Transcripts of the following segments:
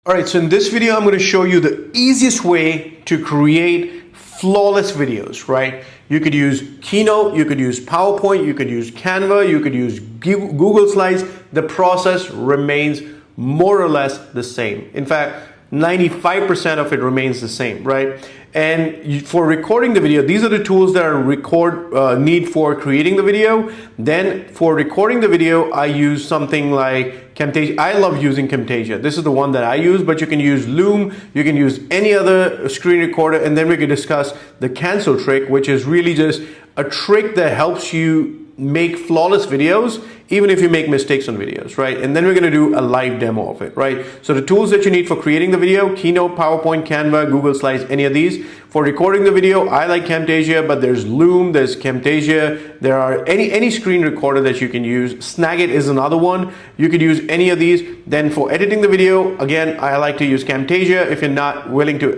All right, so in this video, I'm going to show you the easiest way to create flawless videos, right? You could use Keynote, you could use PowerPoint, you could use Canva, you could use Google Slides. The process remains more or less the same. In fact, 95% of it remains the same, right? And for recording the video, these are the tools that are need for creating the video. Then for recording the video, I use something like Camtasia. I love using Camtasia. This is the one that I use, but you can use Loom, you can use any other screen recorder, and then we can discuss the cancel trick, which is really just a trick that helps you make flawless videos even if you make mistakes on videos, right? And then we're going to do a live demo of it, right? So the tools that you need for creating the video: Keynote, PowerPoint, Canva, Google Slides, any of these. For recording the video, I like Camtasia, but there's Loom, there's Camtasia, there are any screen recorder that you can use. Snagit is another one. You could use any of these. Then for editing the video, again, I like to use Camtasia. If you're not willing to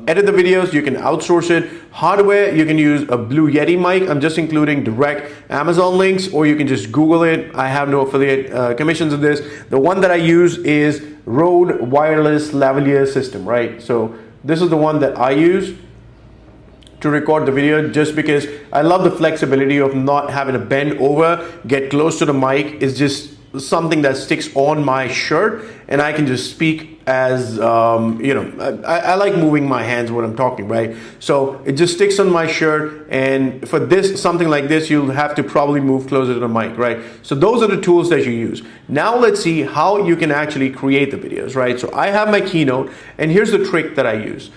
edit the videos, you can outsource it. Hardware, you can use a Blue Yeti mic. I'm just including direct Amazon links, or you can just Google it. I have no affiliate commissions of this. The one that I use is Rode Wireless Lavalier System, right? So this is the one that I use to record the video, just because I love the flexibility of not having to bend over, get close to the mic. It's just something that sticks on my shirt, and I can just speak as I like moving my hands when I'm talking, right? So it just sticks on my shirt, and for this, something like this, you'll have to probably move closer to the mic, right? So those are the tools that you use. Now let's see how you can actually create the videos, right? So I have my Keynote, and here's the trick that I use.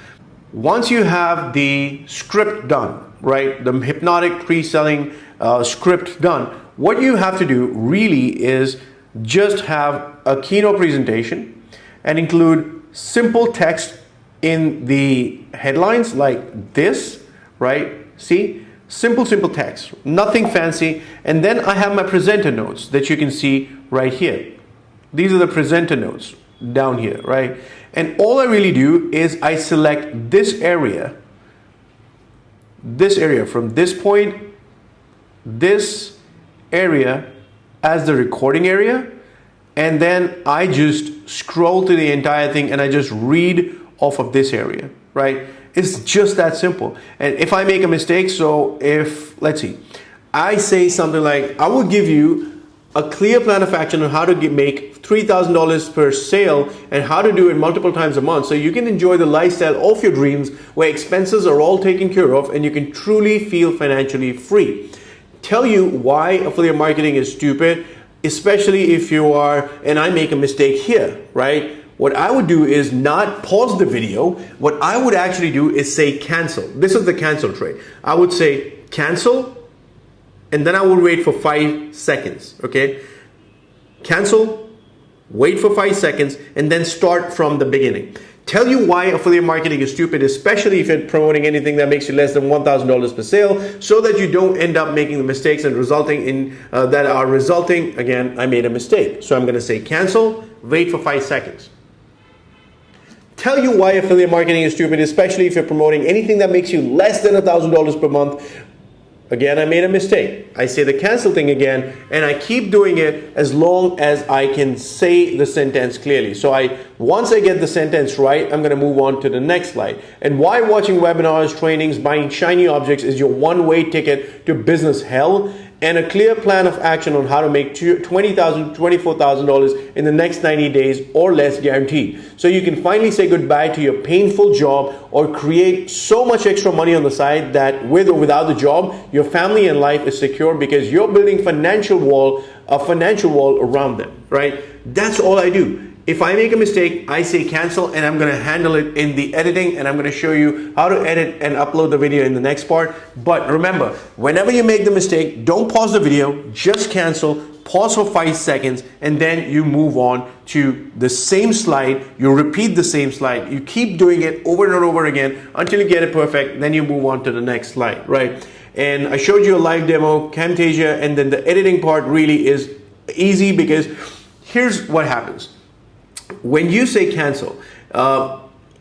Once you have the script done, right, the hypnotic pre-selling script done, what you have to do really is just have a Keynote presentation and include simple text in the headlines like this, right? See? Simple text, nothing fancy. And then I have my presenter notes that you can see right here. These are the presenter notes down here, right? And all I really do is I select this area from this point, this area as the recording area, and then I just scroll to the entire thing and I just read off of this area, right? It's just that simple. And if I make a mistake, so if, let's see, I say something like, I will give you a clear plan of action on how to make $3,000 per sale and how to do it multiple times a month so you can enjoy the lifestyle of your dreams where expenses are all taken care of and you can truly feel financially free. Tell you why affiliate marketing is stupid, especially if you are, and I make a mistake here, right? What I would do is not pause the video. What I would actually do is say cancel. This is the cancel trick. I would say cancel, and then I will wait for 5 seconds, okay? Cancel, wait for 5 seconds, and then start from the beginning. Tell you why affiliate marketing is stupid, especially if you're promoting anything that makes you less than $1,000 per sale, so that you don't end up making the mistakes and resulting, again, I made a mistake. So I'm gonna say cancel, wait for 5 seconds. Tell you why affiliate marketing is stupid, especially if you're promoting anything that makes you less than $1,000 per month. Again, I made a mistake. I say the cancel thing again, and I keep doing it as long as I can say the sentence clearly. So once I get the sentence right, I'm gonna move on to the next slide. And why watching webinars, trainings, buying shiny objects is your one-way ticket to business hell, and a clear plan of action on how to make $20,000, $24,000 in the next 90 days or less guaranteed. So you can finally say goodbye to your painful job or create so much extra money on the side that with or without the job, your family and life is secure because you're building a financial wall around them, right? That's all I do. If I make a mistake, I say cancel, and I'm going to handle it in the editing, and I'm going to show you how to edit and upload the video in the next part. But remember, whenever you make the mistake, don't pause the video, just cancel, pause for 5 seconds, and then you move on to the same slide. You repeat the same slide. You keep doing it over and over again until you get it perfect. Then you move on to the next slide, right? And I showed you a live demo, Camtasia, and then the editing part really is easy because here's what happens. When you say cancel,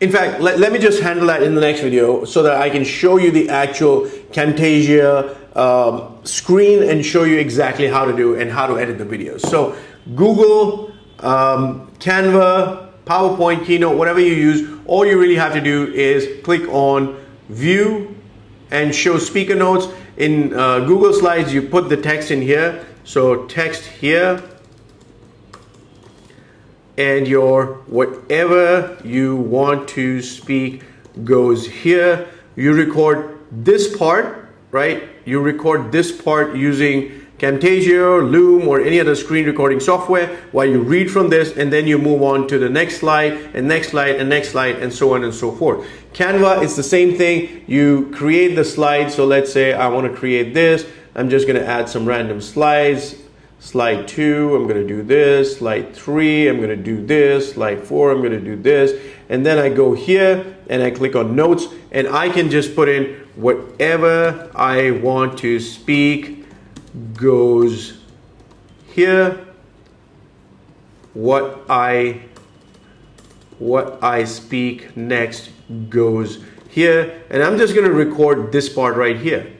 in fact, let me just handle that in the next video so that I can show you the actual Camtasia screen and show you exactly how to do and how to edit the videos. So Google, Canva, PowerPoint, Keynote, whatever you use, all you really have to do is click on View and Show Speaker Notes. In Google Slides, you put the text in here. So text here, and your whatever you want to speak goes here. You record this part, right? You record this part using Camtasia or Loom or any other screen recording software while you read from this, and then you move on to the next slide and next slide and next slide and so on and so forth. Canva is the same thing. You create the slide. So let's say I want to create this. I'm just going to add some random slides. Slide 2, I'm going to do this. Slide 3, I'm going to do this. Slide 4, I'm going to do this. And then I go here and I click on notes, and I can just put in whatever I want to speak goes here. What I speak next goes here. And I'm just going to record this part right here.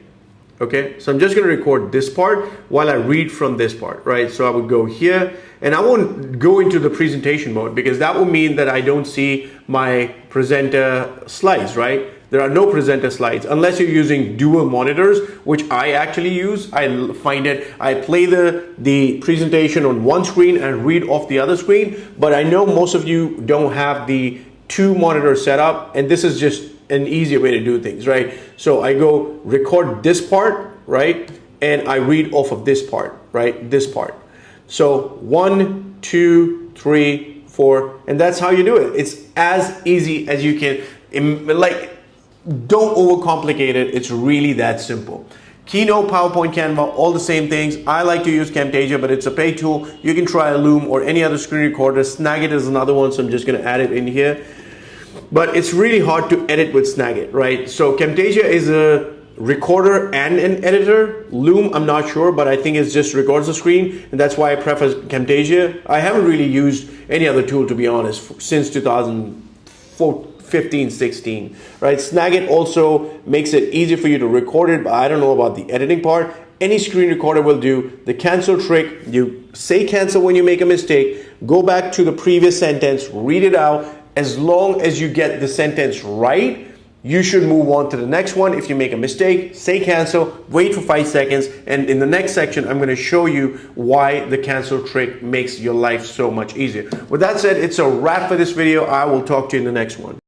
Okay, so I'm just going to record this part while I read from this part, right? So I would go here, and I won't go into the presentation mode because that will mean that I don't see my presenter slides, right? There are no presenter slides unless you're using dual monitors, which I actually use. I find it, I play the presentation on one screen and read off the other screen, but I know most of you don't have the 2 monitor setup, and this is just an easier way to do things, right? So I go record this part, right? And I read off of this part, right? This part. So 1, 2, 3, 4, and that's how you do it. It's as easy as you can. Like, don't overcomplicate it. It's really that simple. Keynote, PowerPoint, Canva, all the same things. I like to use Camtasia, but it's a paid tool. You can try Loom or any other screen recorder. Snagit is another one, so I'm just going to add it in here. But it's really hard to edit with Snagit, right? So Camtasia is a recorder and an editor. Loom, I'm not sure, but I think it just records the screen, and that's why I prefer Camtasia. I haven't really used any other tool, to be honest, since 2015, 16, right? Snagit also makes it easy for you to record it, but I don't know about the editing part. Any screen recorder will do. The cancel trick, you say cancel when you make a mistake, go back to the previous sentence, read it out. As long as you get the sentence right, you should move on to the next one. If you make a mistake, say cancel, wait for 5 seconds, and in the next section, I'm going to show you why the cancel trick makes your life so much easier. With that said, it's a wrap for this video. I will talk to you in the next one.